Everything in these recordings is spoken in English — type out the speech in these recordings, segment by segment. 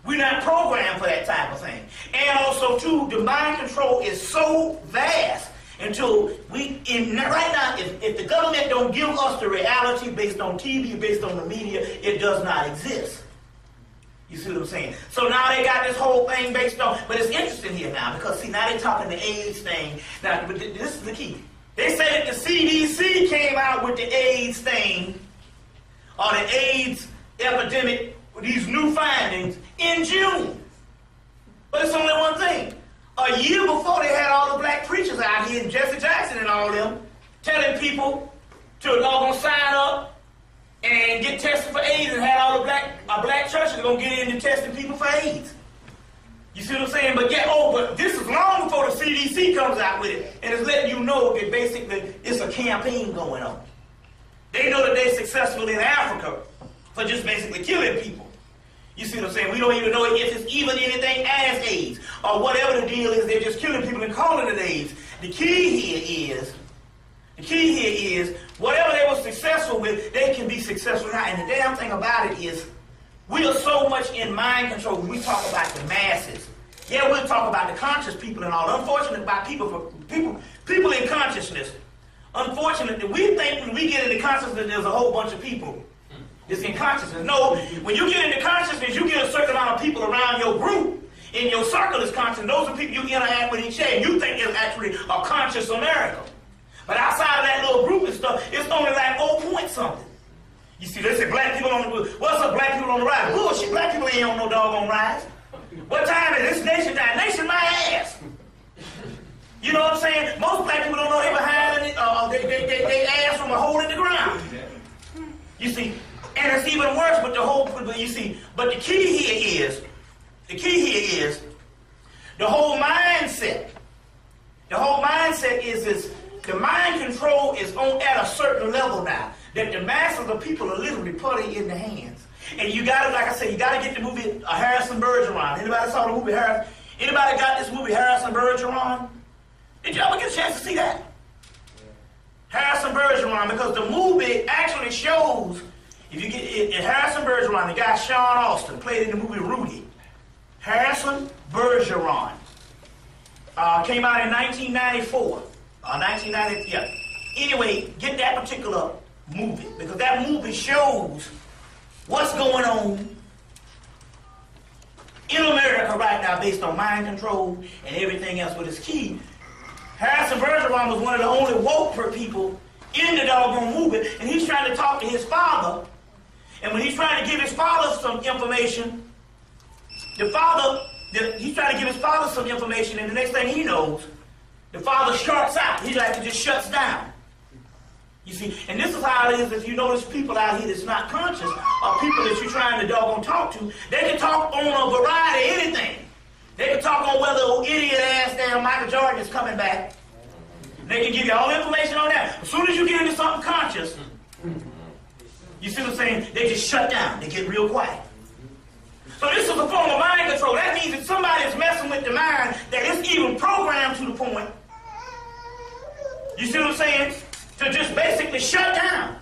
We're not programmed for that type of thing. And also, too, the mind control is so vast until right now, if the government don't give us the reality based on TV, based on the media, it does not exist. You see what I'm saying? So now they got this whole thing based on, but it's interesting here now, because see, now they're talking the AIDS thing. Now, but this is the key. They say that the CDC came out with the AIDS thing, or the AIDS epidemic, with these new findings in June. But it's only one thing. A year before, they had all the black preachers out here, Jesse Jackson and all them, telling people to sign up and get tested for AIDS, and had all the black churches going to get into testing people for AIDS. You see what I'm saying? But but this is long before the CDC comes out with it, and it's letting you know that basically it's a campaign going on. They know that they're successful in Africa for just basically killing people. You see what I'm saying? We don't even know if it's even anything as AIDS, or whatever the deal is, they're just killing people and calling it AIDS. The key here is, whatever they were successful with, they can be successful now. And the damn thing about it is, we are so much in mind control when we talk about the masses. Yeah, we'll talk about the conscious people and all. Unfortunately, about people in consciousness. Unfortunately, we think when we get into consciousness, there's a whole bunch of people that's in consciousness. No, when you get into consciousness, you get a certain amount of people around your group. In your circle is conscious. Those are people you interact with each day. You think it's actually a conscious America. But outside of that little group and stuff, it's only like 0 point something. You see, they say black people on the what's up, black people on the rise? Bullshit, black people ain't on no doggone rise. What time is this? Nation time. Nation my ass. You know what I'm saying? Most black people don't know they behind they ass from a hole in the ground. You see, and it's even worse with but the key here is the whole mindset. The whole mindset is the mind control is at a certain level now, that the masses of people are literally putting in the hands. And you gotta, like I said, you gotta get the movie Harrison Bergeron. Anybody saw the movie Harrison? Anybody got this movie Harrison Bergeron? Did you ever get a chance to see that? Harrison Bergeron, because the movie actually shows, if you get it, Harrison Bergeron, the guy Sean Austin, played in the movie Rudy. Harrison Bergeron came out in 1994. 1990, yeah. Anyway, get that particular movie, because that movie shows what's going on in America right now based on mind control and everything else. But it's key. Harrison Bergeron was one of the only woke people in the doggone movie, and he's trying to talk to his father. And when he's trying to give his father some information, he's trying to give his father some information, and the next thing he knows, the father shuts out. He like just shuts down. You see, and this is how it is. If you notice people out here that's not conscious, or people that you're trying to doggone talk to, they can talk on a variety of anything. They can talk on whether old idiot ass damn Michael Jordan is coming back. They can give you all the information on that. As soon as you get into something conscious, you see what I'm saying? They just shut down. They get real quiet. So this is a form of mind control. That means that somebody is messing with the mind, that it's even programmed to the point, you see what I'm saying? To just basically shut down.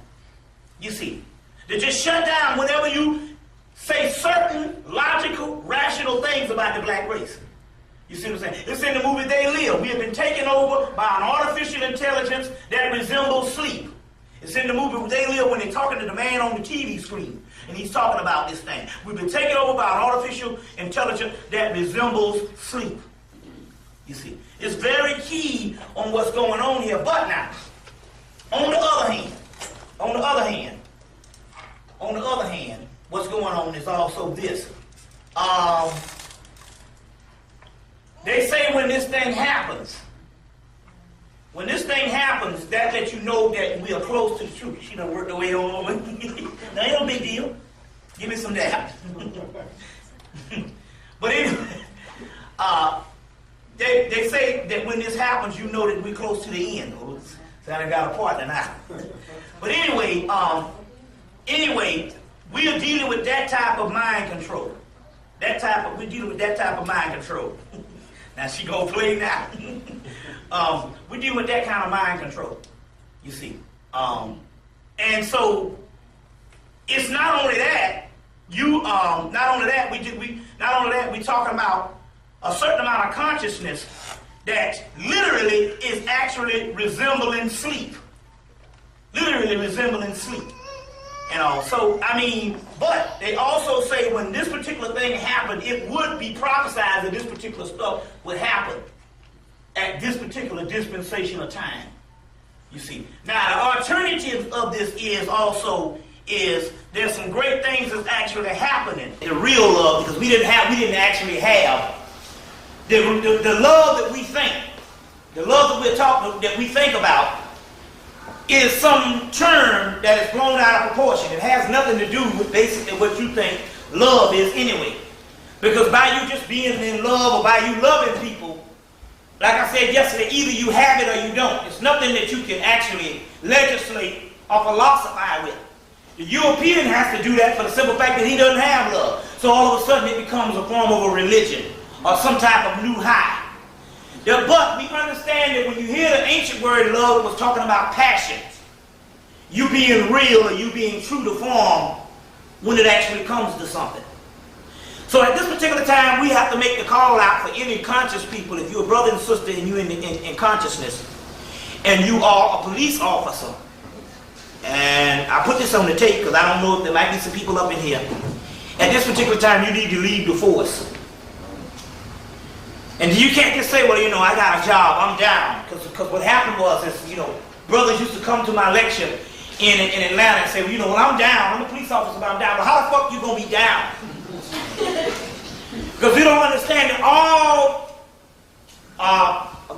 You see, to just shut down whenever you say certain logical, rational things about the black race. You see what I'm saying? It's in the movie They Live. We have been taken over by an artificial intelligence that resembles sleep. It's in the movie They Live when they're talking to the man on the TV screen. And he's talking about this thing. We've been taken over by an artificial intelligence that resembles sleep. You see, it's very key on what's going on here. But now, on the other hand, what's going on is also this. They say when this thing happens, that lets you know that we are close to the truth. She done worked her way on over. Now, ain't no big deal. Give me some of that. But anyway, they say that when this happens, you know that we're close to the end. So I got a partner now. But anyway, we are dealing with that type of mind control. We're dealing with that type of mind control. Now she gonna play now. We're dealing with that kind of mind control, you see. And so it's not only that, you not only that we talking about a certain amount of consciousness that literally is actually resembling sleep. Literally resembling sleep. You know, so I mean, but they also say when this particular thing happened, it would be prophesied that this particular stuff would happen at this particular dispensation of time. You see. Now the alternative of this is there's some great things that's actually happening. The real love, because we didn't actually have the love that we think, the love that we think about is some term that is blown out of proportion. It has nothing to do with basically what you think love is anyway. Because by you just being in love or by you loving people, like I said yesterday, either you have it or you don't. It's nothing that you can actually legislate or philosophize with. The European has to do that for the simple fact that he doesn't have love. So all of a sudden it becomes a form of a religion or some type of new high. But we understand that when you hear the ancient word love, it was talking about passions. You being real or you being true to form when it actually comes to something. So at this particular time, we have to make the call out for any conscious people. If you're a brother and sister and you're in consciousness and you are a police officer, and I put this on the tape because I don't know if there might be some people up in here. At this particular time, you need to leave the force. And you can't just say, well, you know, I got a job, I'm down. Because what happened was, you know, brothers used to come to my lecture in Atlanta and say, well, you know, well, I'm down. I'm a police officer, but I'm down. But how the fuck you going to be down? Because we don't understand that all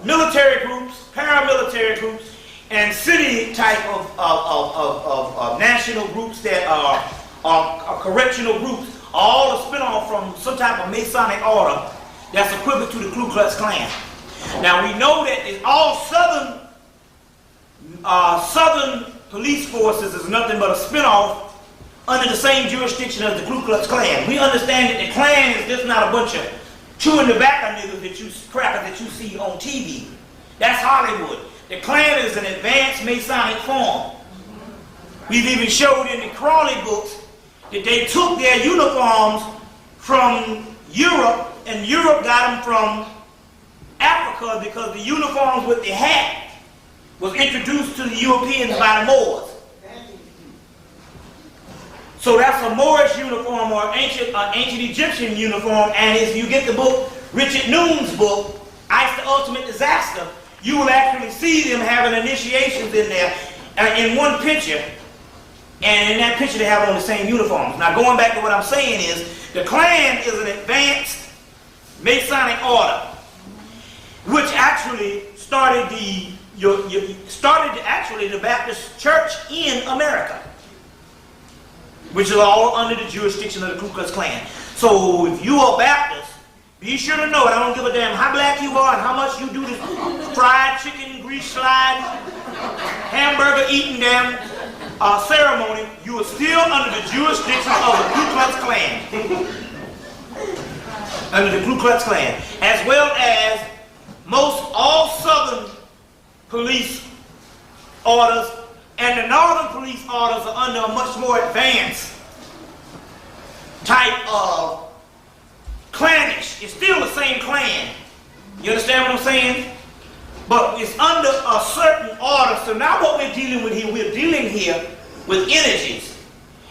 military groups, paramilitary groups, and city type of national groups that are correctional groups, all a spin-off from some type of Masonic order that's equivalent to the Ku Klux Klan. Now we know that all southern police forces is nothing but a spin-off under the same jurisdiction as the Ku Klux Klan. We understand that the Klan is just not a bunch of chewing tobacco niggas crackers that you see on TV. That's Hollywood. The Klan is an advanced Masonic form. We've even showed in the Crawley books that they took their uniforms from Europe, and Europe got them from Africa because the uniforms with the hat was introduced to the Europeans by the Moors. So that's a Moorish uniform or ancient Egyptian uniform, and if you get the book, Richard Noon's book, Ice the Ultimate Disaster, you will actually see them having initiations in there in one picture, and in that picture they have on the same uniforms. Now going back to what I'm saying is, the Klan is an advanced Masonic order, which actually started the Baptist Church in America, which is all under the jurisdiction of the Ku Klux Klan. So if you are Baptist, be sure to know it. I don't give a damn how black you are and how much you do this fried chicken, grease slide, hamburger eating damn ceremony, you are still under the jurisdiction of the Ku Klux Klan. Under the Ku Klux Klan. As well as all southern police orders, and the northern police orders are under a much more advanced type of clannish. It's still the same clan. You understand what I'm saying? But it's under a certain order. So now what we're dealing with here, we're dealing here with energies.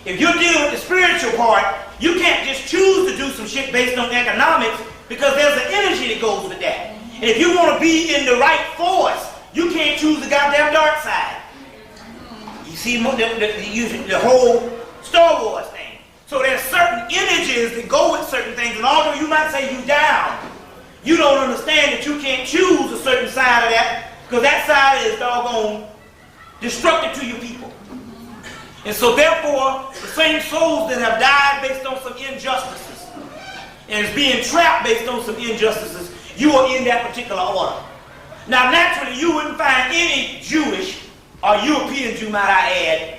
If you're dealing with the spiritual part, you can't just choose to do some shit based on economics, because there's an energy that goes with that. And if you want to be in the right force, you can't choose the goddamn dark side. You see the whole Star Wars thing. So there's certain energies that go with certain things, and although you might say you down, you don't understand that you can't choose a certain side of that, because that side is doggone destructive to your people. And so therefore, the same souls that have died based on some injustices and is being trapped based on some injustices, you are in that particular order. Now naturally, you wouldn't find any Jewish or European Jew, might I add,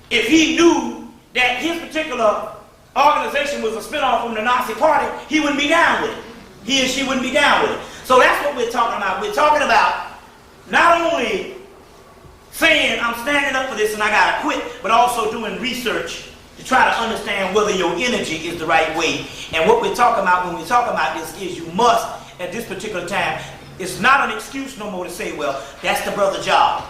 if he knew that his particular organization was a spin-off from the Nazi party, he wouldn't be down with it. He and she wouldn't be down with it. So that's what we're talking about. We're talking about not only saying I'm standing up for this and I gotta quit, but also doing research to try to understand whether your energy is the right way. And what we're talking about when we talk about this is you must, at this particular time, it's not an excuse no more to say, well, that's the brother's job.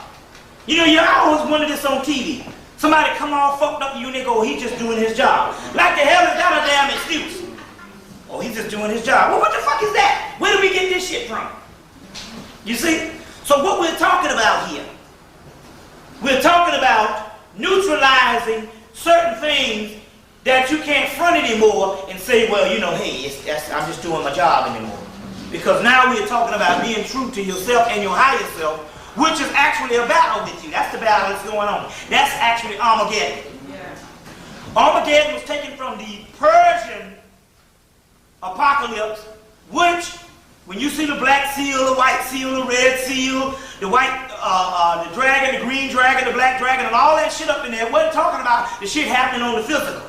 You know, you always wonder this on TV. Somebody come all fucked up to you and they go, he's just doing his job. Like the hell is that a damn excuse? Oh, he's just doing his job. Well, what the fuck is that? Where do we get this shit from? You see? So what we're talking about here, we're talking about neutralizing certain things that you can't front anymore and say, well, you know, hey, I'm just doing my job anymore. Because now we're talking about being true to yourself and your higher self, which is actually a battle with you. That's the battle that's going on. That's actually Armageddon. Yeah. Armageddon was taken from the Persian apocalypse, which, when you see the black seal, the white seal, the red seal, the white, the dragon, the green dragon, the black dragon, and all that shit up in there, it wasn't talking about the shit happening on the physical.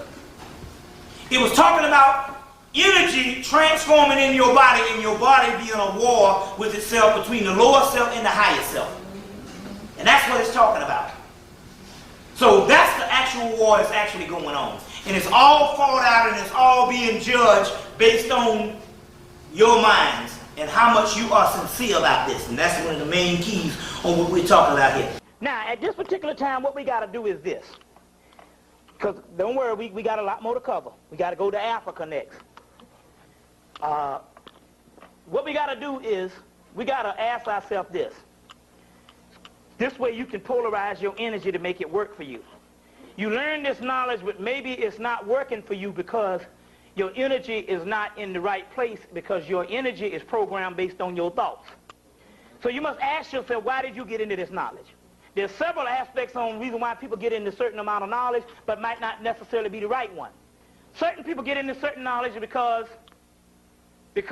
It was talking about energy transforming in your body, and your body being a war with itself between the lower self and the higher self. And that's what it's talking about. So that's the actual war that's actually going on. And it's all fought out and it's all being judged based on your minds and how much you are sincere about this. And that's one of the main keys on what we're talking about here. Now, at this particular time, what we got to do is this. Because don't worry, we got a lot more to cover. We got to go to Africa next. What we got to do is we got to ask ourselves this. This way you can polarize your energy to make it work for you. You learn this knowledge, but maybe it's not working for you because your energy is not in the right place, because your energy is programmed based on your thoughts. So you must ask yourself, why did you get into this knowledge? There's several aspects on the reason why people get into a certain amount of knowledge, but might not necessarily be the right one. Certain people get into certain knowledge because they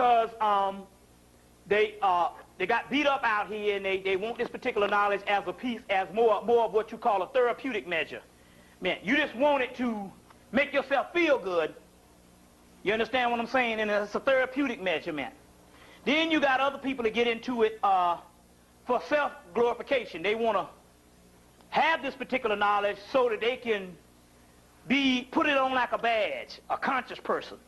got beat up out here, and they want this particular knowledge as a piece, as more of what you call a therapeutic measure. Man, you just want it to make yourself feel good. You understand what I'm saying? And it's a therapeutic measurement. Then you got other people that get into it for self-glorification. They want to have this particular knowledge so that they can put it on like a badge, a conscious person.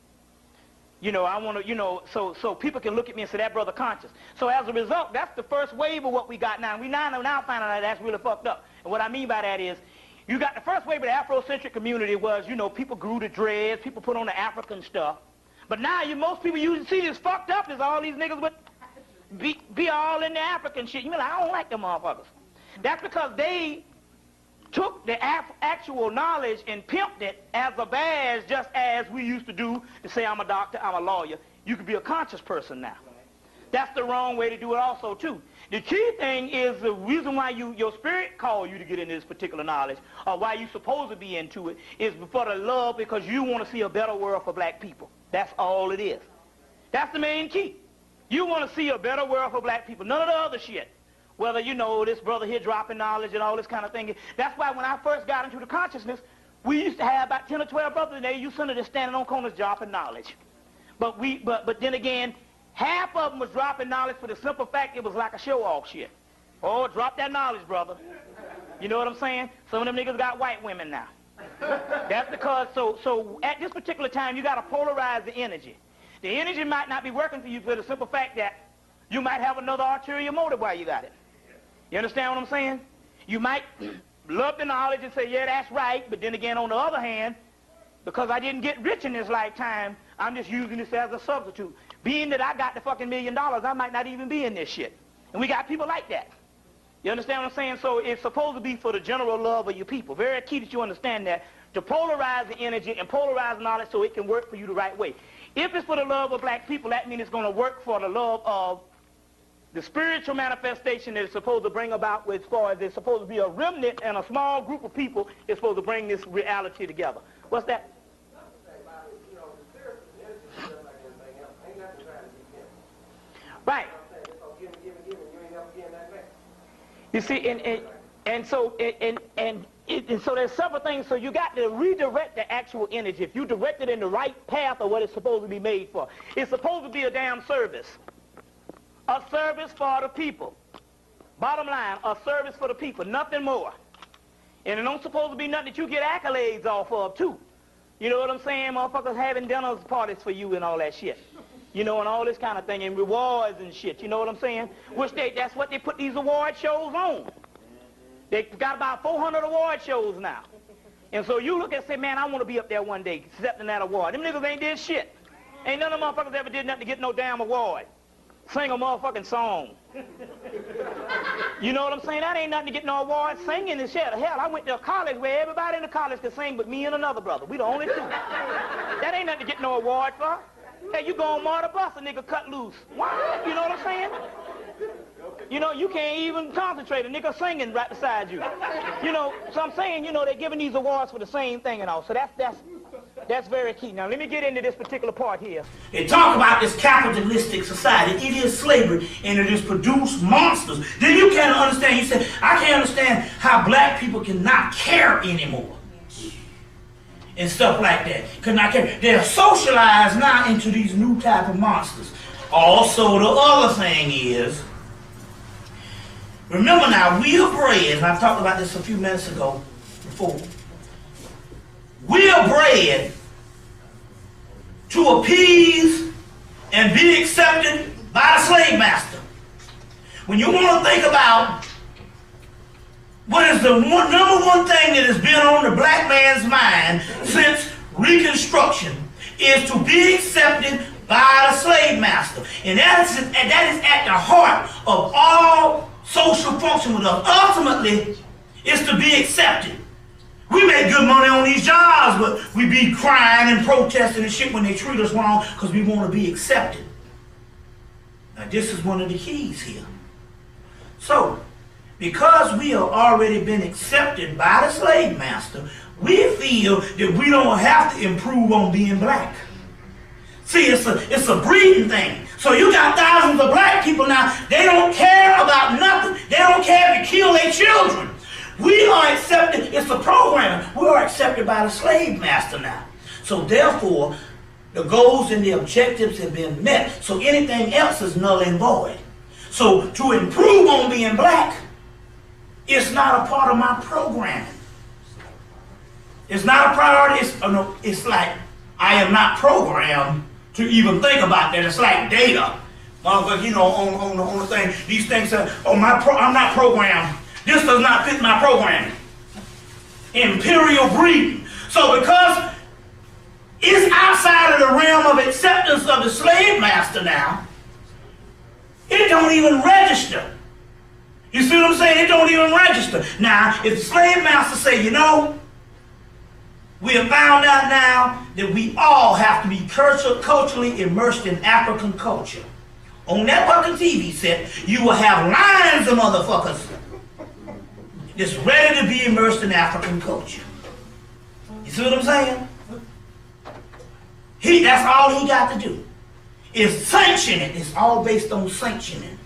You know, I want to, you know, so people can look at me and say, that brother conscious. So as a result, that's the first wave of what we got now. We now finding out that's really fucked up. And what I mean by that is, you got the first wave of the Afrocentric community was, you know, people grew the dreads, people put on the African stuff. But now most people you see this fucked up is all these niggas with be all in the African shit. You mean, like, I don't like them motherfuckers. That's because they took the actual knowledge and pimped it as a badge, just as we used to do to say, I'm a doctor, I'm a lawyer. You could be a conscious person now. That's the wrong way to do it also, too. The key thing is the reason why your spirit called you to get into this particular knowledge, or why you're supposed to be into it, is for the love, because you want to see a better world for black people. That's all it is. That's the main key. You want to see a better world for black people. None of the other shit. Whether, you know, this brother here dropping knowledge and all this kind of thing. That's why when I first got into the consciousness, we used to have about 10 or 12 brothers in there. You seen just standing on corners dropping knowledge. But then again, half of them was dropping knowledge for the simple fact it was like a show-off shit. Oh, drop that knowledge, brother. You know what I'm saying? Some of them niggas got white women now. That's because, so at this particular time, you got to polarize the energy. The energy might not be working for you for the simple fact that you might have another ulterior motive while you got it. You understand what I'm saying? You might love the knowledge and say, yeah, that's right, but then again, on the other hand, because I didn't get rich in this lifetime, I'm just using this as a substitute. Being that I got the fucking $1 million, I might not even be in this shit. And we got people like that. You understand what I'm saying? So it's supposed to be for the general love of your people. Very key that you understand that, to polarize the energy and polarize knowledge so it can work for you the right way. If it's for the love of black people, that means it's going to work for the love of the spiritual manifestation that it's supposed to bring about, as far as there's supposed to be a remnant and a small group of people is supposed to bring this reality together. What's that? Right. You see, and so there's several things. So you got to redirect the actual energy. If you direct it in the right path of what it's supposed to be made for, it's supposed to be a damn service. A service for the people. Bottom line, a service for the people, nothing more. And it don't supposed to be nothing that you get accolades off of, too. You know what I'm saying? Motherfuckers having dinner parties for you and all that shit. You know, and all this kind of thing, and rewards and shit. You know what I'm saying? Which that's what they put these award shows on. They got about 400 award shows now. And so you look and say, man, I want to be up there one day accepting that award. Them niggas ain't did shit. Ain't none of them motherfuckers ever did nothing to get no damn award. Sing a motherfucking song. You know what I'm saying? That ain't nothing to get no award. Singing and shit. Hell, I went to a college where everybody in the college could sing but me and another brother. We the only two. That ain't nothing to get no award for. Hey, you go on more the bus, a nigga cut loose. Why? You know what I'm saying? You know, you can't even concentrate. A nigga singing right beside you. You know, so I'm saying, you know, they're giving these awards for the same thing and all. So that's very key. Now, let me get into this particular part here. They talk about this capitalistic society. It is slavery, and it has produced monsters. Then you can't understand. You say, I can't understand how black people cannot care anymore. And stuff like that. Cannot care. They're socialized now into these new type of monsters. Also, the other thing is, remember now, we are bred, and I talked about this a few minutes ago before. We are bred to appease and be accepted by the slave master. When you want to think about what is the number one thing that has been on the black man's mind since Reconstruction is to be accepted by the slave master. And that is at the heart of all social function with us. Ultimately, is to be accepted. We make good money on these jobs, but we be crying and protesting and shit when they treat us wrong because we want to be accepted. Now, this is one of the keys here. So, because we have already been accepted by the slave master, we feel that we don't have to improve on being black. See, it's a breeding thing. So you got thousands of black people now, they don't care about nothing. They don't care to kill their children. We are accepted, it's a program. We are accepted by the slave master now. So therefore, the goals and the objectives have been met. So anything else is null and void. So to improve on being black, it's not a part of my programming. It's not a priority. It's like I am not programmed to even think about that. It's like data. Motherfucker, you know, on the thing, these things say, oh, I'm not programmed. This does not fit my programming. Imperial breeding. So because it's outside of the realm of acceptance of the slave master now, it don't even register. You see what I'm saying? It don't even register. Now, if the slave master say, you know, we have found out now that we all have to be culturally immersed in African culture. On that fucking TV set, you will have lines of motherfuckers that's ready to be immersed in African culture. You see what I'm saying? That's all he got to do. Is sanction it. It's all based on sanctioning.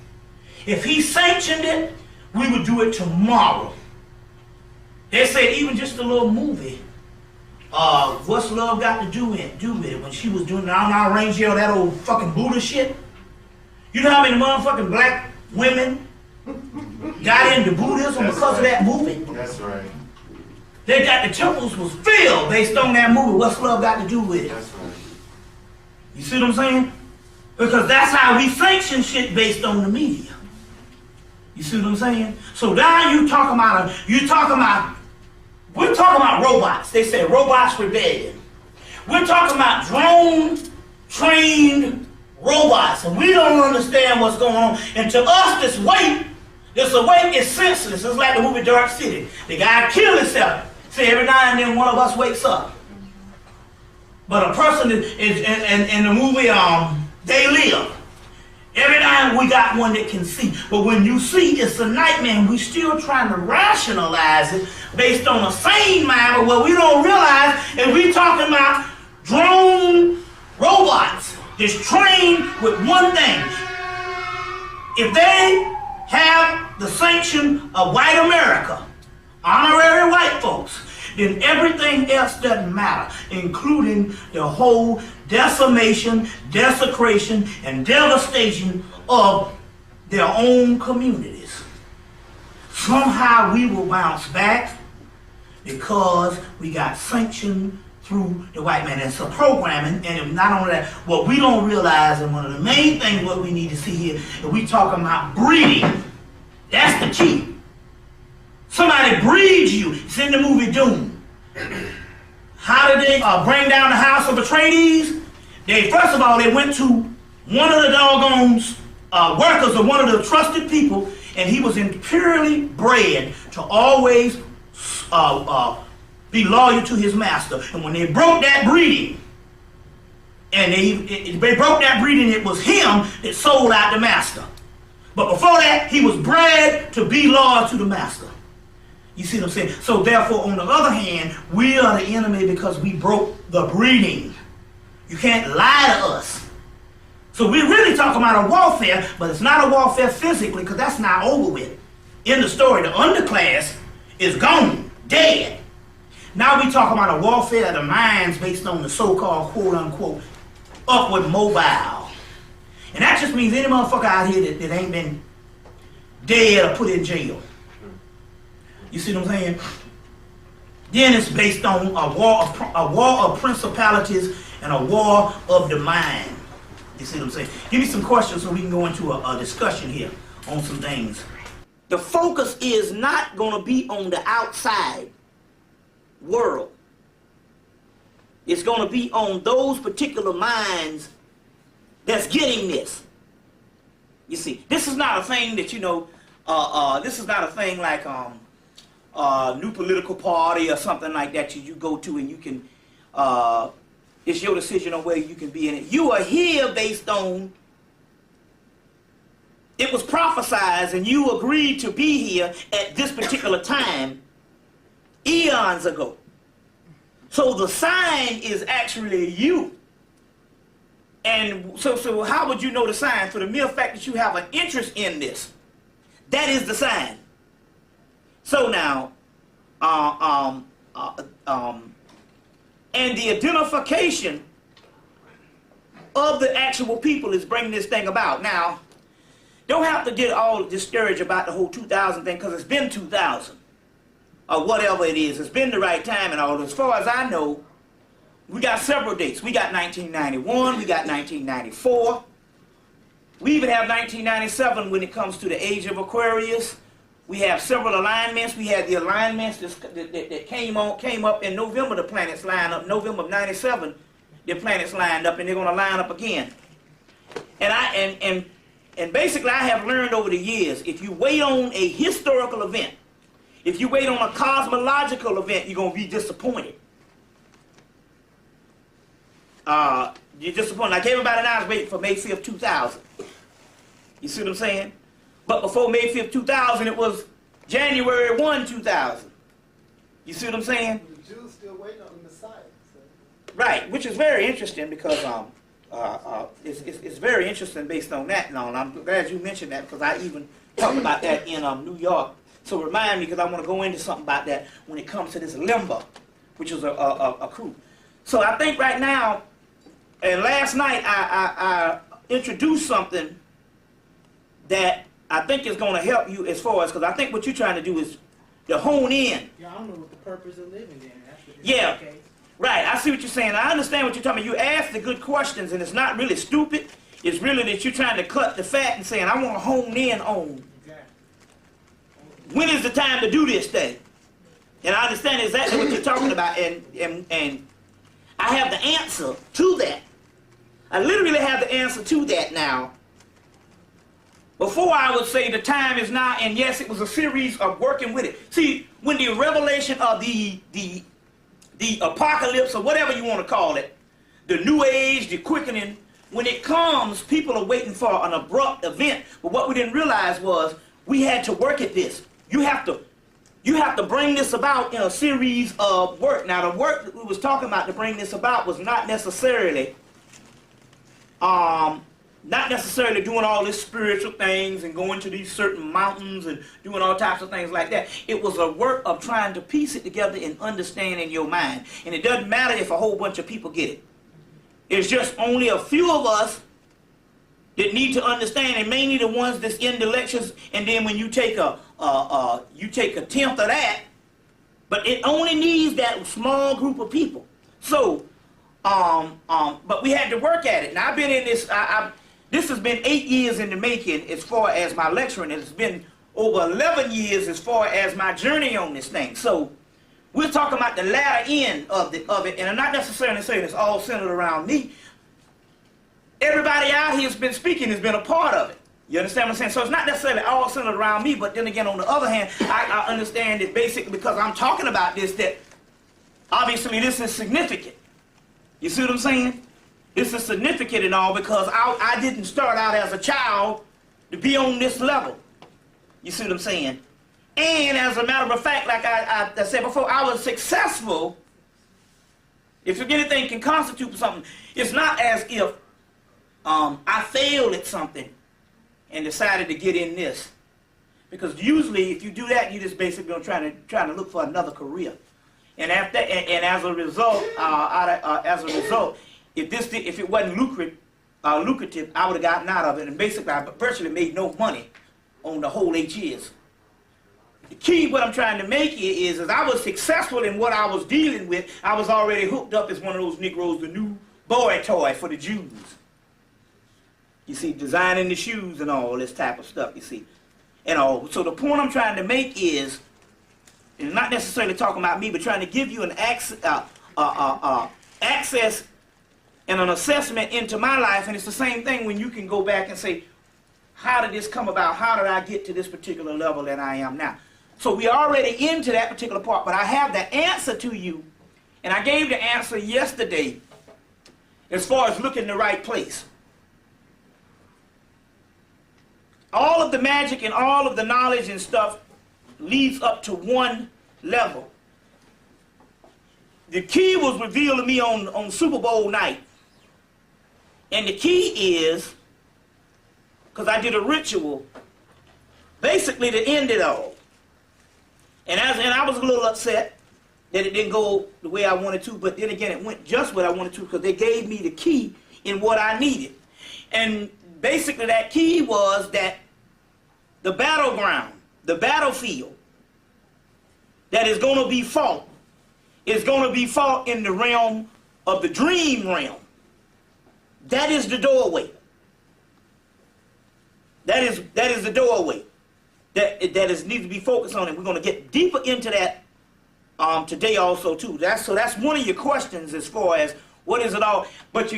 If he sanctioned it, we would do it tomorrow. They said even just a little movie, What's Love Got to Do with it, when she was doing now Rangel, that old fucking Buddha shit. You know how many motherfucking black women got into Buddhism because of that movie? That's right. They got, the temples was filled based on that movie, What's Love Got to Do with it. That's right. You see what I'm saying? Because that's how we sanction shit based on the media. You see what I'm saying? So now we're talking about robots. They say robots rebellion. We're talking about drone-trained robots, and we don't understand what's going on. And to us, this weight is senseless. It's like the movie Dark City. The guy killed himself. Say every now and then one of us wakes up. But a person is in the movie They Live. Every time we got one that can see. But when you see, it's a nightmare, and we still trying to rationalize it based on a sane mind, but what we don't realize is we talking about drone robots that's trained with one thing. If they have the sanction of white America, honorary white folks, then everything else doesn't matter, including the whole decimation, desecration, and devastation of their own communities. Somehow we will bounce back because we got sanctioned through the white man. And it's a programming, and not only that, what we don't realize, and one of the main things what we need to see here, is we talking about breeding. That's the key. Somebody breeds you. It's in the movie Doom. How did they bring down the house of Atreides? They, first of all, they went to one of the doggone workers of one of the trusted people, and he was imperially bred to always be loyal to his master. And when they broke that breeding, it was him that sold out the master. But before that, he was bred to be loyal to the master. You see what I'm saying? So therefore, on the other hand, we are the enemy because we broke the breeding. You can't lie to us. So we're really talking about a warfare, but it's not a warfare physically, because that's not over with. In the story, the underclass is gone, dead. Now we talking about a warfare of the minds based on the so-called quote-unquote upward mobile. And that just means any motherfucker out here that ain't been dead or put in jail. You see what I'm saying? Then it's based on a war of principalities and a war of the mind. You see what I'm saying? Give me some questions so we can go into a discussion here on some things. The focus is not going to be on the outside world. It's going to be on those particular minds that's getting this. You see, this is not a thing that, you know, this is not a thing like new political party or something like that you go to and you can, it's your decision on whether you can be in it. You are here based on, it was prophesied and you agreed to be here at this particular time eons ago. So the sign is actually you. And so how would you know the sign? For the mere fact that you have an interest in this. That is the sign. So now, and the identification of the actual people is bringing this thing about. Now, don't have to get all discouraged about the whole 2000 thing, because it's been 2000 or whatever it is. It's been the right time and all. As far as I know, we got several dates. We got 1991, we got 1994. We even have 1997 when it comes to the age of Aquarius. We have several alignments. We had the alignments that came up in November. The planets lined up. November of '97, the planets lined up, and they're going to line up again. And basically, I have learned over the years, if you wait on a historical event, if you wait on a cosmological event, you're going to be disappointed. You're disappointed. Like everybody now is waiting for May 5th, 2000. You see what I'm saying? But before May 5th, 2000, it was January 1, 2000. You see what I'm saying? The Jews still waiting on the Messiah. So. Right, which is very interesting because it's very interesting based on that. And I'm glad you mentioned that because I even talked about that in New York. So remind me, because I want to go into something about that when it comes to this limbo, which is a crew. So I think right now, and last night I introduced something that I think is going to help you as far as, because I think what you're trying to do is to hone in. Yeah, I don't know what the purpose of living then. That's what Yeah, okay. right. I see what you're saying. I understand what you're talking about. You ask the good questions, and it's not really stupid. It's really that you're trying to cut the fat and saying, I want to hone in on when is the time to do this thing. And I understand exactly what you're talking about, and I have the answer to that. I literally have the answer to that now. Before I would say the time is now, and yes, it was a series of working with it. See, when the revelation of the apocalypse, or whatever you want to call it, the new age, the quickening, when it comes, people are waiting for an abrupt event. But what we didn't realize was we had to work at this. You have to bring this about in a series of work. Now, the work that we was talking about to bring this about was not necessarily doing all these spiritual things and going to these certain mountains and doing all types of things like that. It was a work of trying to piece it together and understanding your mind. And it doesn't matter if a whole bunch of people get it. It's just only a few of us that need to understand, and mainly the ones that's in the lectures. And then when you take a tenth of that, but it only needs that small group of people. So, but we had to work at it. Now I've been in this. This has been 8 years in the making as far as my lecturing. It's been over 11 years as far as my journey on this thing. So we're talking about the latter end of it, and I'm not necessarily saying it's all centered around me. Everybody out here has been speaking, has been a part of it. You understand what I'm saying? So it's not necessarily all centered around me, but then again, on the other hand, I understand that basically because I'm talking about this, that obviously this is significant. You see what I'm saying? This is significant and all because I didn't start out as a child to be on this level. You see what I'm saying? And as a matter of fact, like I said before, I was successful. If anything can constitute something, it's not as if I failed at something and decided to get in this. Because usually if you do that, you just basically going trying to look for another career. And after and as a result, if it wasn't lucrative, I would have gotten out of it, and basically I virtually made no money on the whole 8 years. The key, what I'm trying to make here is I was successful in what I was dealing with. I was already hooked up as one of those Negroes, the new boy toy for the Jews. You see, designing the shoes and all this type of stuff, you see. And all. So the point I'm trying to make is, and not necessarily talking about me, but trying to give you an access and an assessment into my life. And it's the same thing when you can go back and say, how did this come about? How did I get to this particular level that I am now? So we're already into that particular part, but I have the answer to you, and I gave the answer yesterday as far as looking in the right place. All of the magic and all of the knowledge and stuff leads up to one level. The key was revealed to me on Super Bowl night. And the key is, because I did a ritual, basically to end it all. And I was a little upset that it didn't go the way I wanted to, but then again, it went just what I wanted to because they gave me the key in what I needed. And basically that key was that the battleground, the battlefield that is going to be fought is going to be fought in the realm of the dream realm. That is the doorway. That is the doorway that needs to be focused on, and we're going to get deeper into that today also too. So that's one of your questions as far as what is it all, but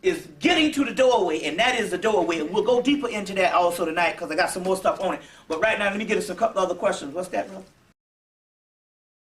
is getting to the doorway, and that is the doorway, and we'll go deeper into that also tonight because I got some more stuff on it. But right now, let me get us a couple other questions. What's that, brother?